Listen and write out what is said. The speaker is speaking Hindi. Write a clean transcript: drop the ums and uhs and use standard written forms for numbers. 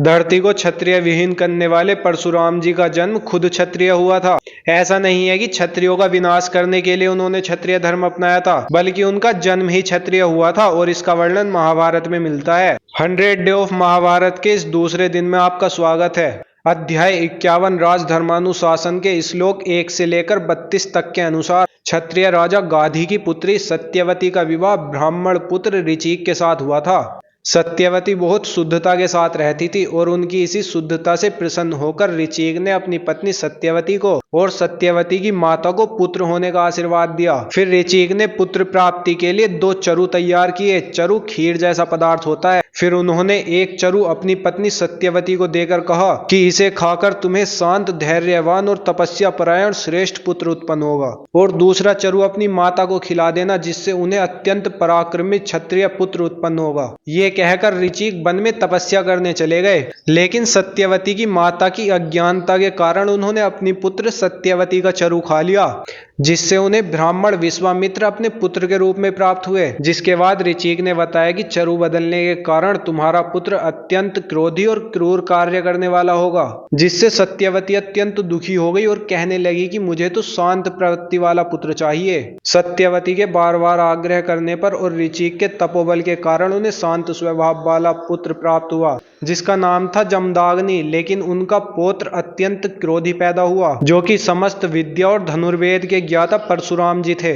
धरती को क्षत्रिय विहीन करने वाले परशुराम जी का जन्म खुद क्षत्रिय हुआ था। ऐसा नहीं है कि क्षत्रियों का विनाश करने के लिए उन्होंने क्षत्रिय धर्म अपनाया था, बल्कि उनका जन्म ही क्षत्रिय हुआ था और इसका वर्णन महाभारत में मिलता है। 100 डे ऑफ महाभारत के इस दूसरे दिन में आपका स्वागत है। अध्याय 51 राजधर्मानुशासन के श्लोक 1 से लेकर 32 तक के अनुसार क्षत्रिय राजा गाधी की पुत्री सत्यवती का विवाह ब्राह्मण पुत्र ऋचिक के साथ हुआ था। सत्यवती बहुत शुद्धता के साथ रहती थी और उनकी इसी शुद्धता से प्रसन्न होकर ऋचिक ने अपनी पत्नी सत्यवती को और सत्यवती की माता को पुत्र होने का आशीर्वाद दिया। फिर ऋचिक ने पुत्र प्राप्ति के लिए 2 चरु तैयार किए। चरु खीर जैसा पदार्थ होता है। फिर उन्होंने एक चरु अपनी पत्नी सत्यवती को देकर कहा कि इसे खाकर तुम्हें शांत, धैर्यवान और तपस्या परायण श्रेष्ठ पुत्र उत्पन्न होगा, और दूसरा चरु अपनी माता को खिला देना, जिससे उन्हें अत्यंत पराक्रमी क्षत्रिय पुत्र उत्पन्न होगा। ये कहकर ऋचिक वन में तपस्या करने चले गए, लेकिन सत्यवती की माता की अज्ञानता के कारण उन्होंने अपनी पुत्र सत्यवती का चरु खा लिया, जिससे उन्हें ब्राह्मण विश्वामित्र अपने पुत्र के रूप में प्राप्त हुए। जिसके बाद ऋचिक ने बताया कि चरु बदलने के कारण तुम्हारा पुत्र अत्यंत क्रोधी और क्रूर कार्य करने वाला होगा, जिससे सत्यवती अत्यंत दुखी हो गई और कहने लगी कि मुझे तो शांत प्रवृत्ति वाला पुत्र चाहिए। सत्यवती के बार बार आग्रह करने पर और ऋचिक के तपोबल के कारण उन्हें शांत स्वभाव वाला पुत्र प्राप्त हुआ, जिसका नाम था जमदाग्नि। लेकिन उनका पौत्र अत्यंत क्रोधी पैदा हुआ, जो कि समस्त विद्या और धनुर्वेद के ज्ञाता परशुराम जी थे।